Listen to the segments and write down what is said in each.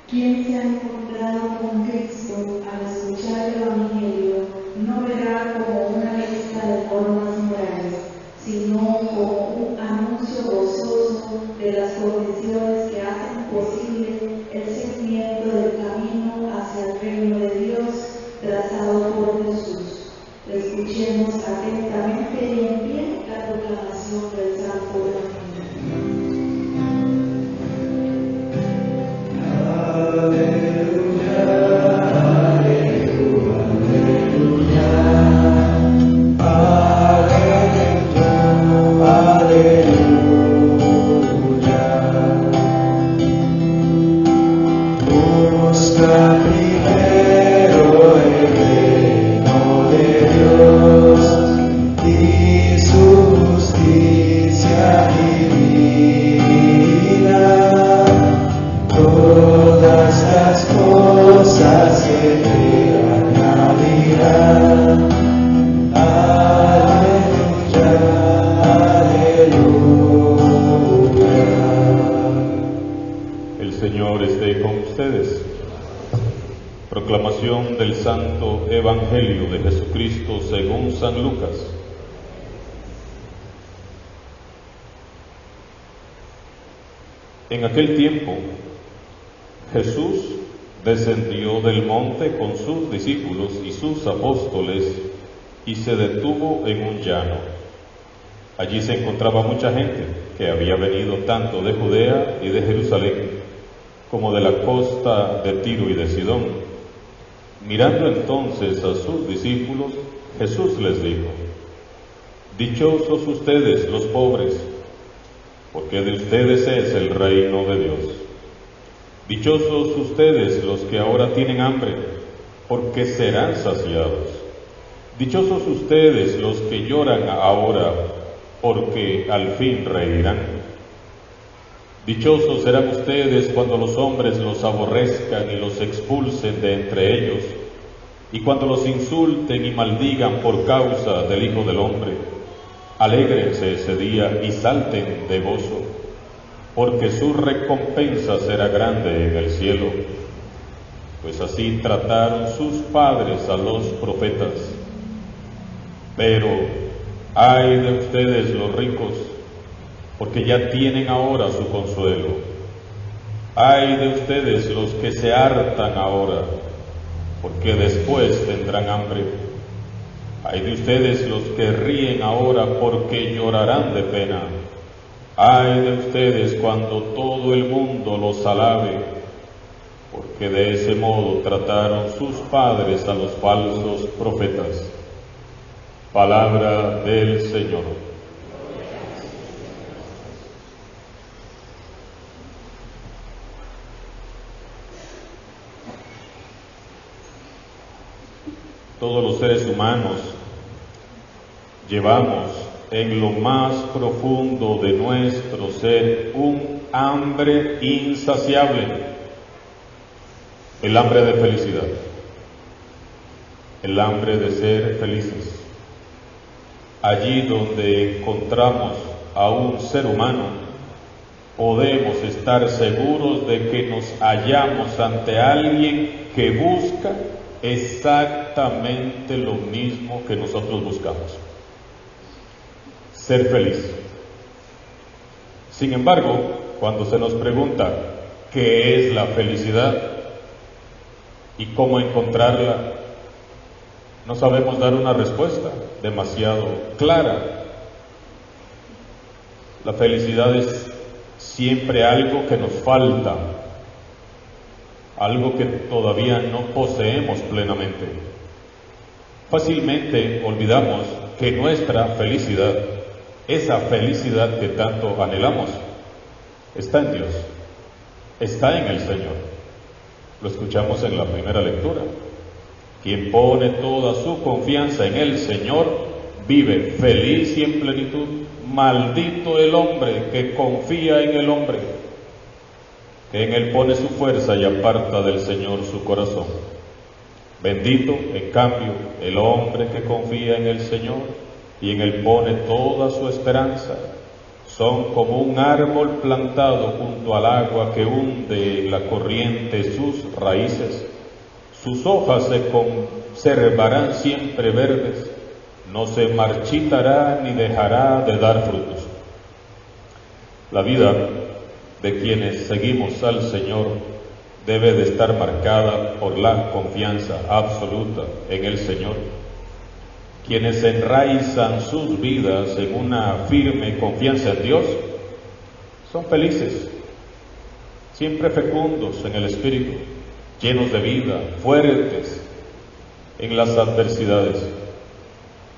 Quien se ha encontrado con Cristo al escuchar el Evangelio no verá como una lista de normas morales, sino como un anuncio gozoso de las condiciones que hacen posible el seguimiento del camino hacia el reino de Dios trazado por Jesús. Escuchemos atentamente y en pie la proclamación del Santo Evangelio. Proclamación del Santo Evangelio de Jesucristo según San Lucas. En aquel tiempo, Jesús descendió del monte con sus discípulos y sus apóstoles y se detuvo en un llano. Allí se encontraba mucha gente que había venido tanto de Judea y de Jerusalén como de la costa de Tiro y de Sidón. Mirando entonces a sus discípulos, Jesús les dijo: Dichosos ustedes los pobres, porque de ustedes es el reino de Dios. Dichosos ustedes los que ahora tienen hambre, porque serán saciados. Dichosos ustedes los que lloran ahora, porque al fin reirán. Dichosos serán ustedes cuando los hombres los aborrezcan y los expulsen de entre ellos, y cuando los insulten y maldigan por causa del Hijo del Hombre. Alégrense ese día y salten de gozo, porque su recompensa será grande en el cielo, pues así trataron sus padres a los profetas. Pero ay de ustedes los ricos, porque ya tienen ahora su consuelo. Ay de ustedes los que se hartan ahora, porque después tendrán hambre. Ay de ustedes los que ríen ahora, porque llorarán de pena. Ay de ustedes cuando todo el mundo los alabe, porque de ese modo trataron sus padres a los falsos profetas. Palabra del Señor. Todos los seres humanos llevamos en lo más profundo de nuestro ser un hambre insaciable, el hambre de felicidad, el hambre de ser felices. Allí donde encontramos a un ser humano, podemos estar seguros de que nos hallamos ante alguien que busca exactamente lo mismo que nosotros buscamos: ser feliz. Sin embargo, cuando se nos pregunta qué es la felicidad y cómo encontrarla, no sabemos dar una respuesta demasiado clara. La felicidad es siempre algo que nos falta, algo que todavía no poseemos plenamente. Fácilmente olvidamos que nuestra felicidad, esa felicidad que tanto anhelamos, está en Dios, está en el Señor. Lo escuchamos en la primera lectura. Quien pone toda su confianza en el Señor vive feliz y en plenitud. Maldito el hombre que confía en el hombre, que en él pone su fuerza y aparta del Señor su corazón. Bendito, en cambio, el hombre que confía en el Señor y en él pone toda su esperanza. Son como un árbol plantado junto al agua que hunde en la corriente sus raíces. Sus hojas se conservarán siempre verdes, no se marchitará ni dejará de dar frutos. La vida de quienes seguimos al Señor debe de estar marcada por la confianza absoluta en el Señor. Quienes enraizan sus vidas en una firme confianza en Dios son felices, siempre fecundos en el Espíritu, llenos de vida, fuertes en las adversidades.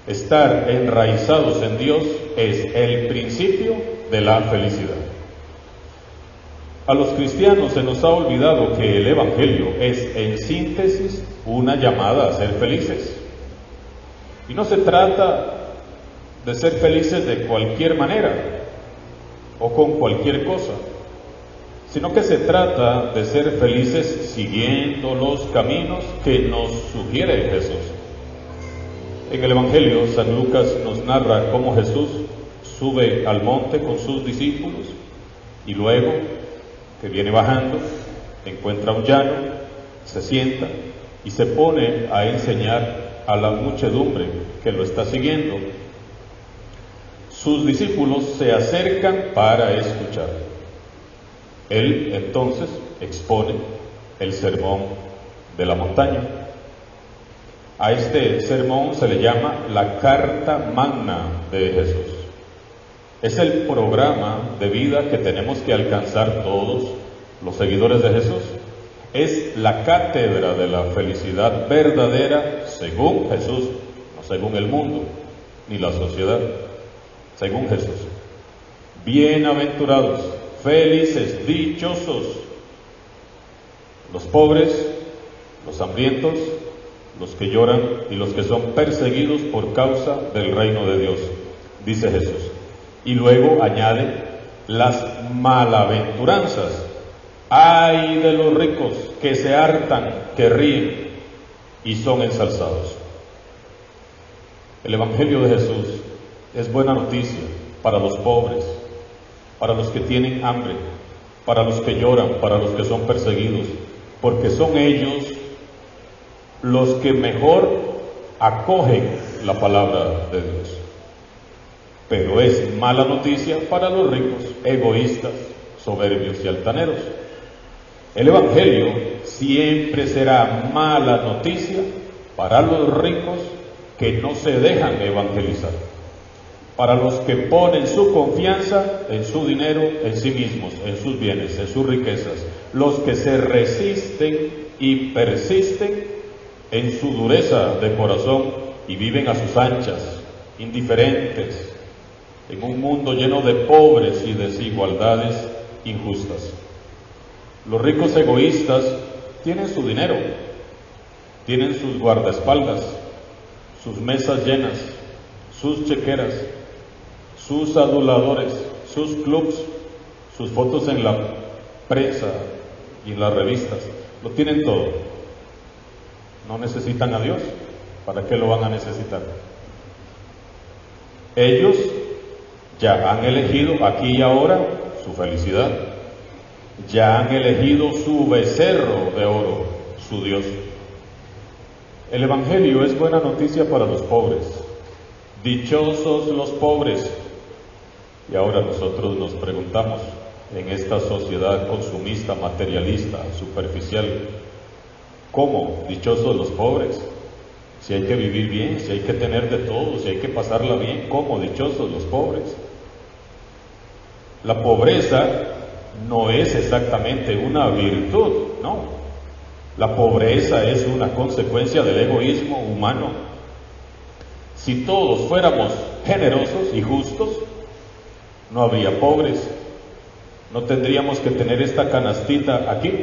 Estar enraizados en Dios es el principio de la felicidad. A los cristianos se nos ha olvidado que el Evangelio es, en síntesis, una llamada a ser felices. Y no se trata de ser felices de cualquier manera o con cualquier cosa, sino que se trata de ser felices siguiendo los caminos que nos sugiere Jesús. En el Evangelio, San Lucas nos narra cómo Jesús sube al monte con sus discípulos y luego que viene bajando, encuentra un llano, se sienta y se pone a enseñar a la muchedumbre que lo está siguiendo. Sus discípulos se acercan para escuchar. Él entonces expone el sermón de la montaña. A este sermón se le llama la carta magna de Jesús. Es el programa de vida que tenemos que alcanzar todos los seguidores de Jesús. Es la cátedra de la felicidad verdadera según Jesús, no según el mundo ni la sociedad, según Jesús. Bienaventurados, felices, dichosos, los pobres, los hambrientos, los que lloran y los que son perseguidos por causa del reino de Dios, dice Jesús. Y luego añade las malaventuranzas. ¡Ay de los ricos que se hartan, que ríen y son ensalzados! El Evangelio de Jesús es buena noticia para los pobres, para los que tienen hambre, para los que lloran, para los que son perseguidos, porque son ellos los que mejor acogen la palabra de Dios. Pero es mala noticia para los ricos, egoístas, soberbios y altaneros. El Evangelio siempre será mala noticia para los ricos que no se dejan evangelizar, para los que ponen su confianza en su dinero, en sí mismos, en sus bienes, en sus riquezas, los que se resisten y persisten en su dureza de corazón y viven a sus anchas, indiferentes, en un mundo lleno de pobres y desigualdades injustas. Los ricos egoístas tienen su dinero, tienen sus guardaespaldas, sus mesas llenas, sus chequeras, sus aduladores, sus clubs, sus fotos en la prensa y en las revistas. Lo tienen todo. No necesitan a Dios. ¿Para qué lo van a necesitar? Ellos ya han elegido aquí y ahora su felicidad. Ya han elegido su becerro de oro, su Dios. El Evangelio es buena noticia para los pobres. Dichosos los pobres. Y ahora nosotros nos preguntamos, en esta sociedad consumista, materialista, superficial, ¿cómo dichosos los pobres? Si hay que vivir bien, si hay que tener de todo, si hay que pasarla bien, ¿cómo dichosos los pobres? La pobreza no es exactamente una virtud, no. La pobreza es una consecuencia del egoísmo humano. Si todos fuéramos generosos y justos, no habría pobres. No tendríamos que tener esta canastita aquí,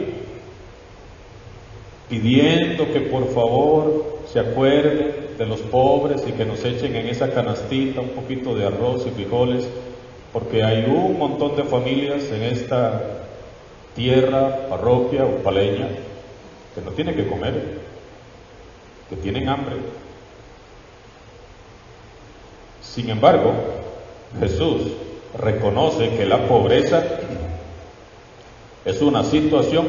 pidiendo que por favor se acuerden de los pobres y que nos echen en esa canastita un poquito de arroz y frijoles, porque hay un montón de familias en esta tierra, parroquia o paleña, que no tienen que comer, que tienen hambre. Sin embargo, Jesús reconoce que la pobreza es una situación,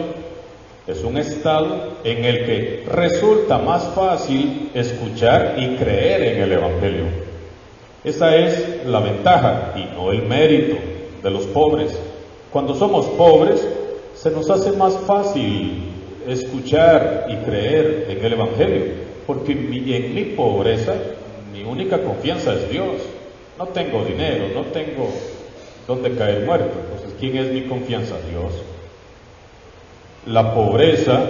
es un estado en el que resulta más fácil escuchar y creer en el Evangelio. Esa es la ventaja y no el mérito de los pobres. Cuando somos pobres, se nos hace más fácil escuchar y creer en el Evangelio, porque en mi pobreza, mi única confianza es Dios. No tengo dinero, no tengo dónde caer muerto. Entonces, ¿quién es mi confianza? Dios. La pobreza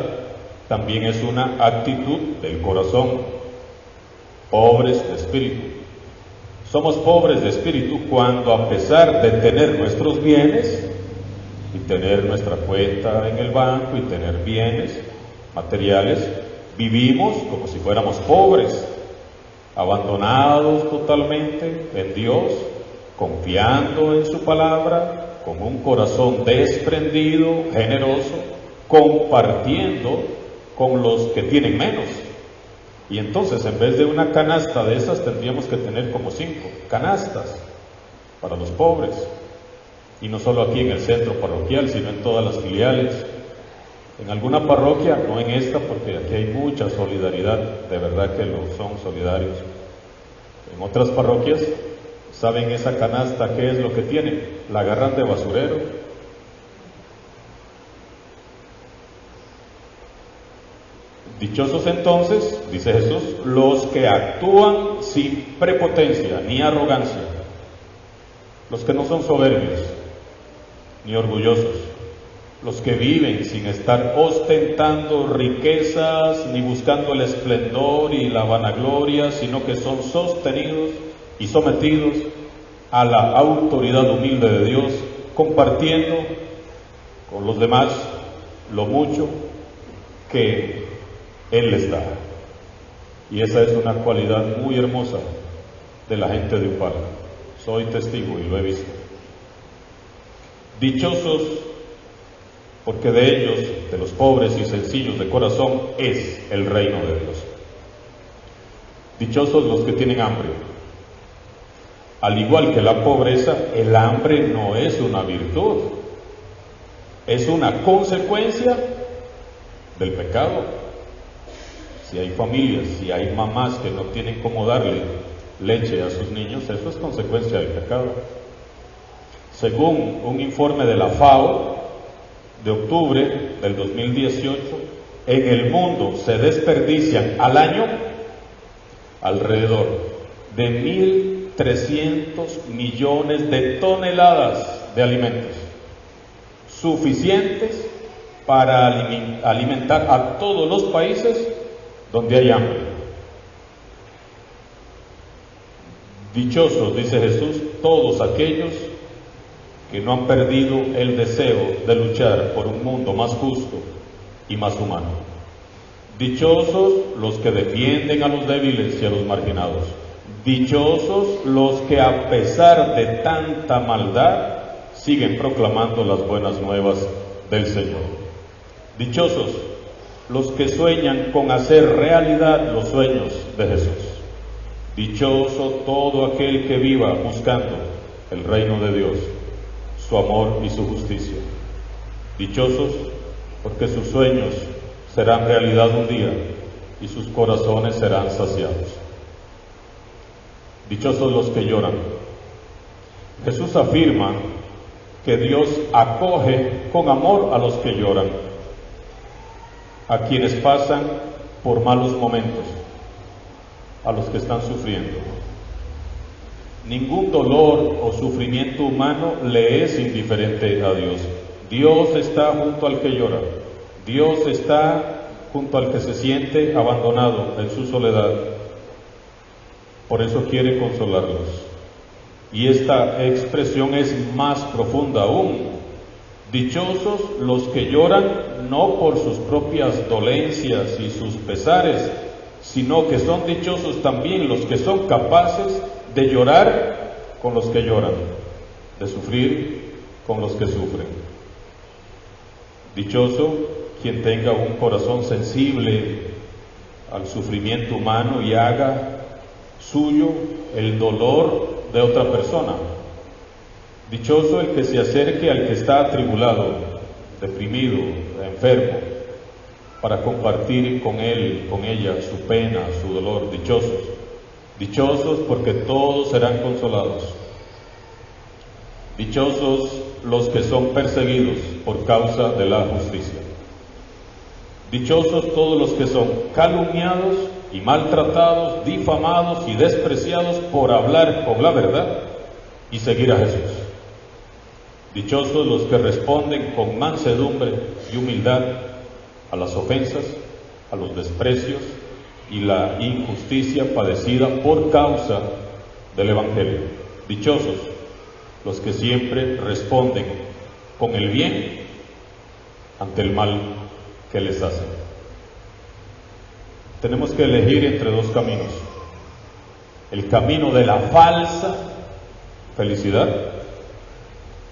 también es una actitud del corazón. Pobres de espíritu. Somos pobres de espíritu cuando, a pesar de tener nuestros bienes y tener nuestra cuenta en el banco y tener bienes materiales, vivimos como si fuéramos pobres, abandonados totalmente en Dios, confiando en su palabra, con un corazón desprendido, generoso, compartiendo con los que tienen menos. Y entonces, en vez de una canasta de esas, tendríamos que tener como 5 canastas para los pobres. Y no solo aquí en el centro parroquial, sino en todas las filiales. En alguna parroquia, no en esta, porque aquí hay mucha solidaridad, de verdad que lo son solidarios. En otras parroquias, ¿saben esa canasta qué es lo que tienen? La agarran de basurero. Dichosos entonces, dice Jesús, los que actúan sin prepotencia ni arrogancia, los que no son soberbios ni orgullosos, los que viven sin estar ostentando riquezas ni buscando el esplendor y la vanagloria, sino que son sostenidos y sometidos a la autoridad humilde de Dios, compartiendo con los demás lo mucho que Él les da. Y esa es una cualidad muy hermosa de la gente de Upala. Soy testigo y lo he visto. Dichosos, porque de ellos, de los pobres y sencillos de corazón, es el reino de Dios. Dichosos los que tienen hambre. Al igual que la pobreza, el hambre no es una virtud, es una consecuencia del pecado. Si hay familias, si hay mamás que no tienen cómo darle leche a sus niños, eso es consecuencia del pecado. Según un informe de la FAO de octubre del 2018, en el mundo se desperdician al año alrededor de 1.300 millones de toneladas de alimentos, suficientes para alimentar a todos los países donde hay hambre. Dichosos, dice Jesús, todos aquellos que no han perdido el deseo de luchar por un mundo más justo y más humano. Dichosos los que defienden a los débiles y a los marginados. Dichosos los que, a pesar de tanta maldad, siguen proclamando las buenas nuevas del Señor. Dichosos los que sueñan con hacer realidad los sueños de Jesús. Dichoso todo aquel que viva buscando el reino de Dios, su amor y su justicia. Dichosos porque sus sueños serán realidad un día y sus corazones serán saciados. Dichosos los que lloran. Jesús afirma que Dios acoge con amor a los que lloran, a quienes pasan por malos momentos, a los que están sufriendo. Ningún dolor o sufrimiento humano le es indiferente a Dios. Dios está junto al que llora. Dios está junto al que se siente abandonado en su soledad. Por eso quiere consolarlos. Y esta expresión es más profunda aún. Dichosos los que lloran no por sus propias dolencias y sus pesares, sino que son dichosos también los que son capaces de llorar con los que lloran, de sufrir con los que sufren. Dichoso quien tenga un corazón sensible al sufrimiento humano y haga suyo el dolor de otra persona. Dichoso el que se acerque al que está atribulado, deprimido, enfermo, para compartir con él, con ella, su pena, su dolor. Dichosos, dichosos porque todos serán consolados. Dichosos los que son perseguidos por causa de la justicia. Dichosos todos los que son calumniados y maltratados, difamados y despreciados por hablar con la verdad y seguir a Jesús. Dichosos los que responden con mansedumbre y humildad a las ofensas, a los desprecios y la injusticia padecida por causa del Evangelio. Dichosos los que siempre responden con el bien ante el mal que les hacen. Tenemos que elegir entre dos caminos: el camino de la falsa felicidad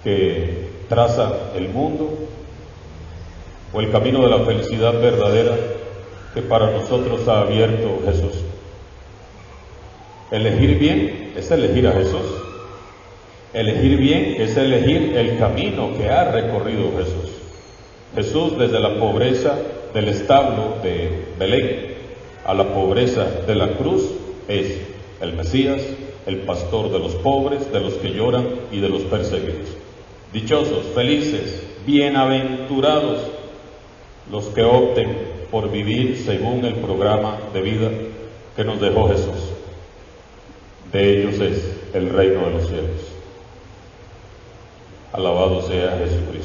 que traza el mundo, o el camino de la felicidad verdadera que para nosotros ha abierto Jesús. Elegir bien es elegir a Jesús. Elegir bien es elegir el camino que ha recorrido Jesús. Jesús, desde la pobreza del establo de Belén a la pobreza de la cruz, es el Mesías, el pastor de los pobres, de los que lloran y de los perseguidos. Dichosos, felices, bienaventurados los que opten por vivir según el programa de vida que nos dejó Jesús. De ellos es el reino de los cielos. Alabado sea Jesucristo.